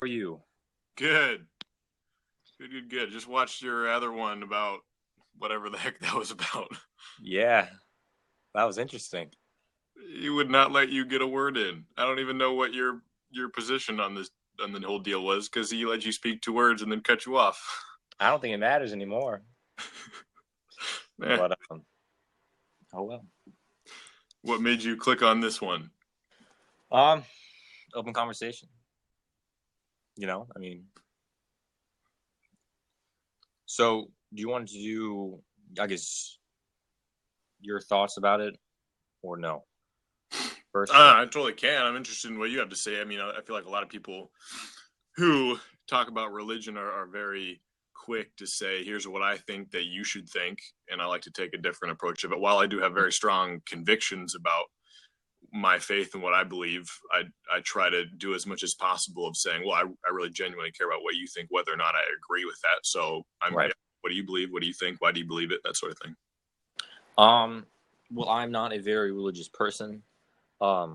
are you? Good. Good. Just watched your other one about whatever the heck that was about. Yeah, that was interesting. He would not let you get a word in. I don't even know what your position on the whole deal was, because he let you speak 2 words and then cut you off. I don't think it matters anymore. Eh, But oh well. what made you click on this one? Open conversation. I mean. So, do you want to do, I guess, your thoughts about it, or no? First, I totally can. I'm interested in what you have to say. I mean, I feel like a lot of people who talk about religion are very quick to say, here's what I think that you should think. And I like to take a different approach of it. While I do have very strong convictions about my faith and what I believe, I try to do as much as possible of saying, well, I really genuinely care about what you think, whether or not I agree with that. So right. What do you believe? What do you think? Why do you believe it? That sort of thing. Well, I'm not a very religious person. I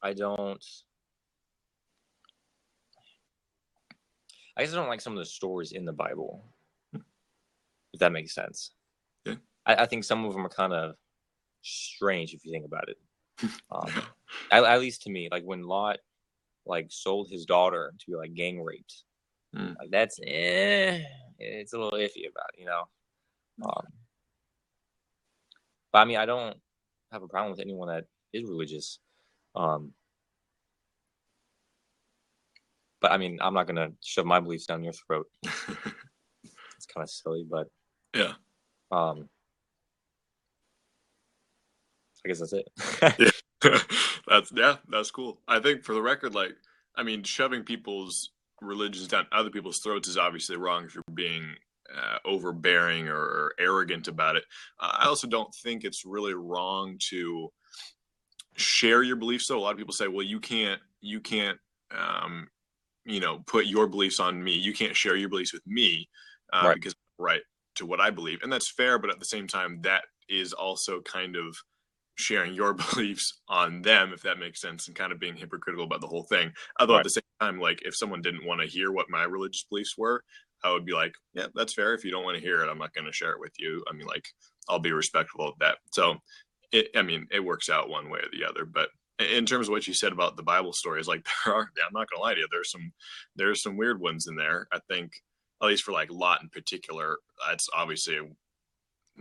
guess I don't like some of the stories in the Bible, if that makes sense. Yeah. I think some of them are kind of strange if you think about it. At least to me, like when Lot sold his daughter to be gang raped, that's it's a little iffy about it, But I mean, I don't have a problem with anyone that is religious. But I mean, I'm not gonna shove my beliefs down your throat. It's kind of silly, but yeah. I guess that's it. That's cool. I think for the record, shoving people's religions down other people's throats is obviously wrong if you're being overbearing or arrogant about it. I also don't think it's really wrong to share your beliefs. So a lot of people say, well, you can't put your beliefs on me. You can't share your beliefs with me right. Because I'm right to what I believe. And that's fair. But at the same time, that is also kind of sharing your beliefs on them, if that makes sense, and kind of being hypocritical about the whole thing. Although at the same time, if someone didn't want to hear what my religious beliefs were, I would be like, yeah, that's fair. If you don't want to hear it, I'm not going to share it with you. I mean, I'll be respectful of that. So, it works out one way or the other. But in terms of what you said about the Bible stories, I'm not gonna lie to you, there's some weird ones in there. I think, at least for Lot in particular, that's obviously a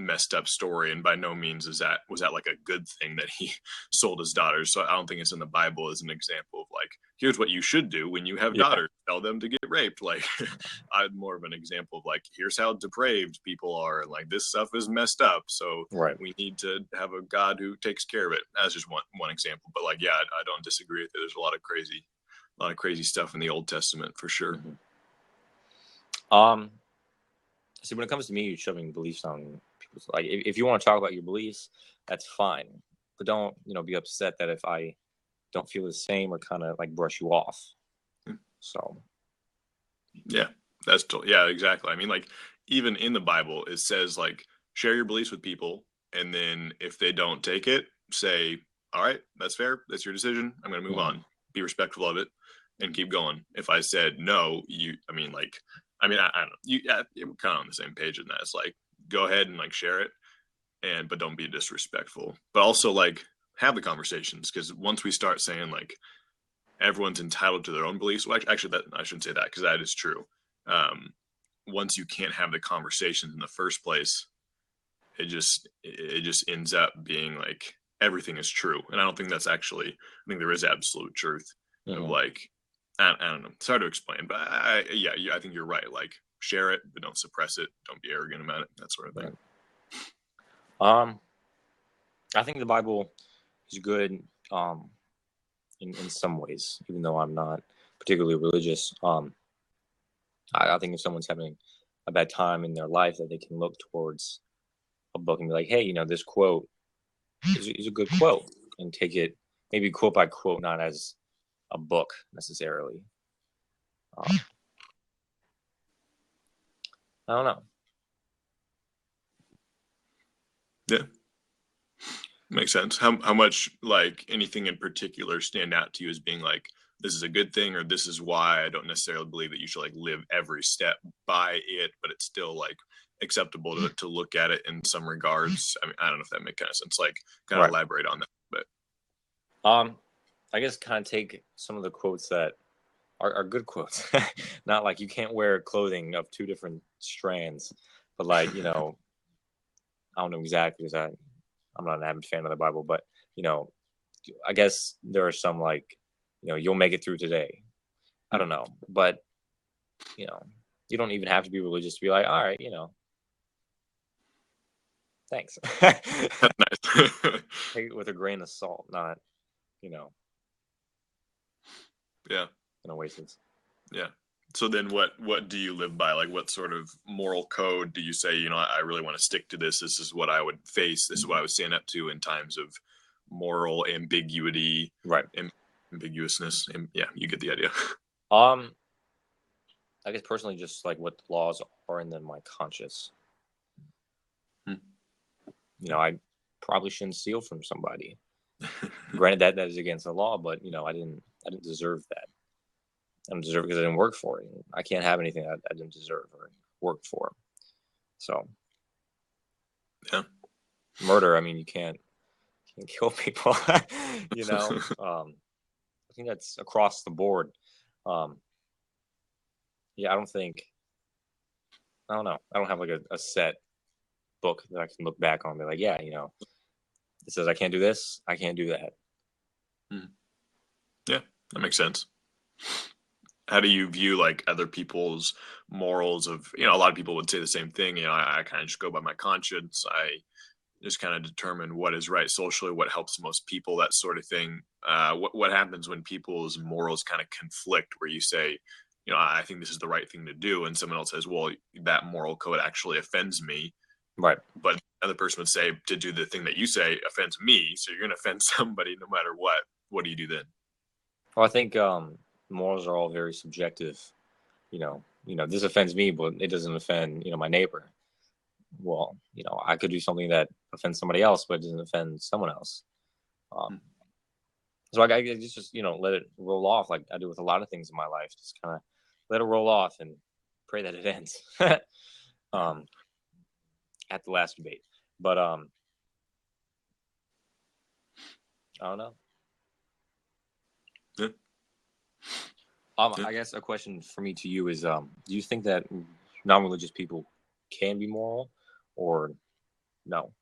messed up story, and by no means was that a good thing that he sold his daughters. So I don't think it's in the Bible as an example of here's what you should do when you have daughters, tell them to get raped. I'm more of an example of here's how depraved people are, and this stuff is messed up, so we need to have a God who takes care of it. That's just one example, but I don't disagree with it. There's a lot of crazy stuff in the Old Testament for sure. See, when it comes to me shoving beliefs on people, if you want to talk about your beliefs, that's fine, but don't be upset that if I don't feel the same or kind of brush you off. So yeah, that's exactly. I mean, even in the Bible, it says share your beliefs with people, and then if they don't take it, say, all right, that's fair, that's your decision, I'm gonna move on, be respectful of it, and keep going. If I said no, I don't know, we're kind of on the same page in that. It's go ahead and share it, but don't be disrespectful, but also have the conversations, because once we start saying everyone's entitled to their own beliefs, well, actually that I shouldn't say that, because that is true. Once you can't have the conversations in the first place, it just ends up being everything is true, and I don't think that's actually. I think there is absolute truth of I don't know. It's hard to explain, but I think you're right. Share it, but don't suppress it. Don't be arrogant about it. That sort of thing. I think the Bible is good in some ways, even though I'm not particularly religious. I think if someone's having a bad time in their life, that they can look towards a book and be like, hey, this quote is a good quote, and take it maybe quote by quote, not as a book necessarily. I don't know. Yeah, makes sense. How much anything in particular stand out to you as being this is a good thing, or this is why. I don't necessarily believe that you should like live every step by it, but it's still like acceptable to look at it in some regards. I mean, I don't know if that makes kind of sense. Like, kind of Right. elaborate on that, but I guess kind of take some of the quotes that are good quotes. Not like you can't wear clothing of two different strands, but like, I don't know exactly because I'm not an avid fan of the Bible, but you know, I guess there are some like, you'll make it through today. I don't know, but you know, you don't even have to be religious to be like, all right, thanks. Take nice. it with a grain of salt, not, you know, Yeah. in oasis. Yeah. So then what do you live by? Like, what sort of moral code do you say, I really want to stick to this. This is what I would face. This is what I would stand up to in times of moral ambiguity, Right. Ambiguousness. And yeah, you get the idea. I guess personally, just like what the laws are, and then my conscience. I probably shouldn't steal from somebody. Granted, that is against the law, but I didn't deserve that. I didn't deserve it because I didn't work for it. I can't have anything I didn't deserve or work for. So, yeah, murder. I mean, you can't kill people. I think that's across the board. Yeah, I don't know. I don't have like a set book that I can look back on and be like, yeah, it says I can't do this, I can't do that. Yeah, that makes sense. How do you view like other people's morals of, a lot of people would say the same thing. I kind of just go by my conscience. I just kind of determine what is right socially, what helps most people, that sort of thing. What happens when people's morals kind of conflict, where you say, I think this is the right thing to do, and someone else says, well, that moral code actually offends me. Right. But another person would say, to do the thing that you say offends me, so you're going to offend somebody no matter what. What do you do then? Well, I think morals are all very subjective. This offends me, but it doesn't offend, my neighbor. Well, I could do something that offends somebody else, but it doesn't offend someone else. So I just let it roll off, like I do with a lot of things in my life. Just kind of let it roll off and pray that it ends. At the last debate, but I don't know. Yeah. I guess a question for me to you is, do you think that non-religious people can be moral, or no?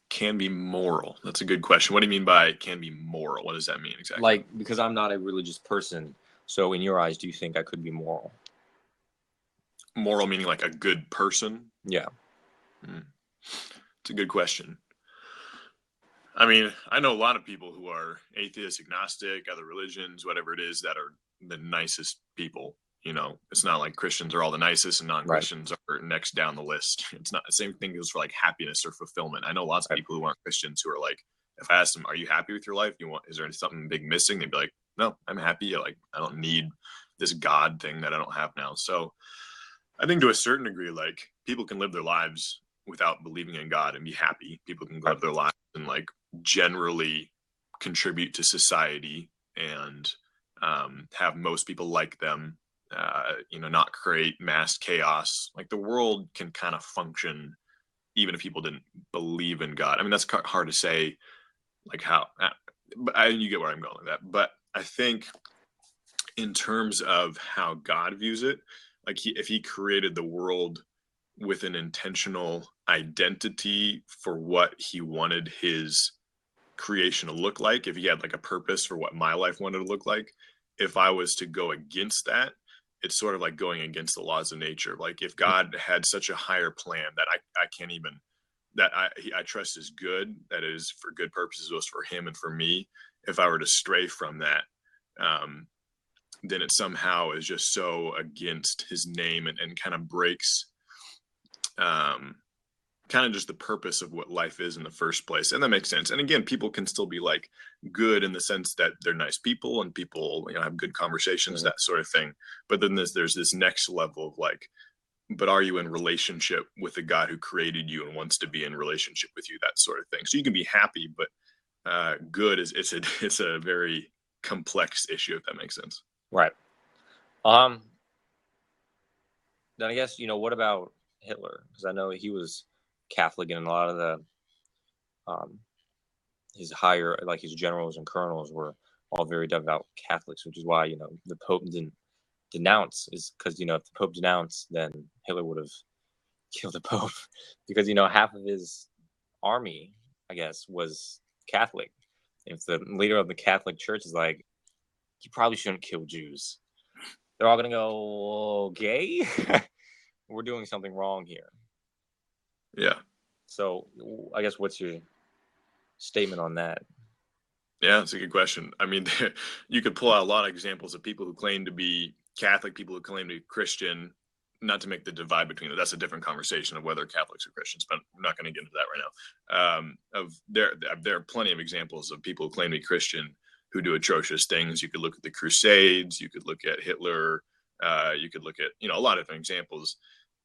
Can be moral. That's a good question. What do you mean by can be moral? What does that mean exactly? Like, because I'm not a religious person, so in your eyes, do you think I could be moral? Moral meaning like a good person? Yeah. It's a good question. I mean, I know a lot of people who are atheist, agnostic, other religions, whatever it is, that are the nicest people. It's not like Christians are all the nicest and non-Christians are next down the list. It's not the same thing goes for like happiness or fulfillment. I know lots of people who aren't Christians who are like, if I ask them, are you happy with your life? Is there something big missing? They'd be like, no, I'm happy. Like, I don't need this God thing that I don't have now. So I think to a certain degree, like, people can live their lives without believing in God and be happy. People can live their lives and like generally contribute to society and have most people like them. Not create mass chaos. Like, the world can kind of function even if people didn't believe in God. I mean, that's hard to say, like how, but you get where I'm going with that. But I think in terms of how God views it, like if he created the world with an intentional identity for what he wanted his creation to look like, if he had like a purpose for what my life wanted to look like, if I was to go against that, it's sort of like going against the laws of nature. Like, if God had such a higher plan that I can't even, that I trust is good, that is for good purposes, both for him and for me, if I were to stray from that, then it somehow is just so against his name and kind of breaks kind of just the purpose of what life is in the first place. And that makes sense. And again, people can still be like good in the sense that they're nice people and people, have good conversations, that sort of thing. But then there's this next level of like, but are you in relationship with the God who created you and wants to be in relationship with you, that sort of thing. So you can be happy, but good is it's a very complex issue, if that makes sense. Right. Then I guess, what about Hitler? Because I know he was Catholic, and a lot of the his higher, like his generals and colonels, were all very devout Catholics, which is why the Pope didn't denounce, is because if the Pope denounced, then Hitler would have killed the Pope, because half of his army, I guess, was Catholic. If the leader of the Catholic Church is like, you probably shouldn't kill Jews, they're all gonna go, okay, we're doing something wrong here. Yeah. So I guess, what's your statement on that? Yeah, that's a good question. I mean, you could pull out a lot of examples of people who claim to be Catholic, people who claim to be Christian, not to make the divide between them. That's a different conversation of whether Catholics are Christians, but we're not going to get into that right now. There are plenty of examples of people who claim to be Christian who do atrocious things. You could look at the Crusades, you could look at Hitler, you could look at a lot of different examples.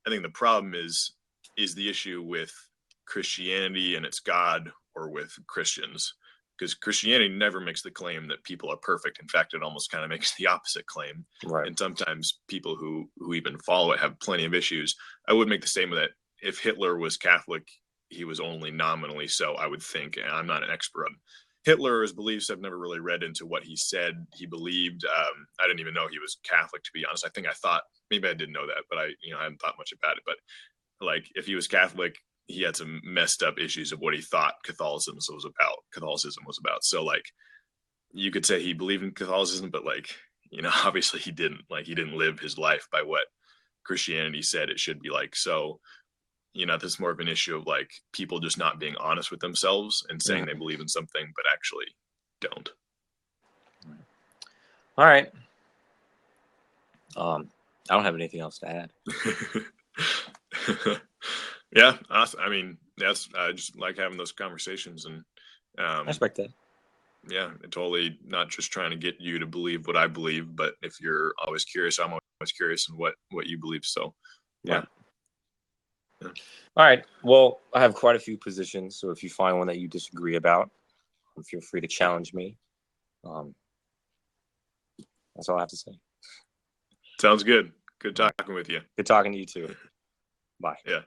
I think the problem is the issue with Christianity and its God, or with Christians, because Christianity never makes the claim that people are perfect. In fact, it almost kind of makes the opposite claim. Right. And sometimes people who even follow it have plenty of issues. I would make the statement that if Hitler was Catholic, he was only nominally so, I would think. And I'm not an expert on Hitler's beliefs. I've never really read into what he said he believed. I didn't even know he was Catholic, to be honest. I thought maybe I didn't know that, but I hadn't thought much about it. But like, if he was Catholic, he had some messed up issues of what he thought Catholicism was about. So like, you could say he believed in Catholicism, but like, obviously he didn't. Like, he didn't live his life by what Christianity said it should be like. So, this is more of an issue of like people just not being honest with themselves and saying they believe in something, but actually don't. All right. I don't have anything else to add. Yeah, I mean, I just like having those conversations, and I respect that. Yeah, totally not just trying to get you to believe what I believe, but if you're always curious, I'm always curious in what you believe. So, yeah. All right. Well, I have quite a few positions, so if you find one that you disagree about, feel free to challenge me. That's all I have to say. Sounds good. Good talking with you. Good talking to you too. Bye. Yeah.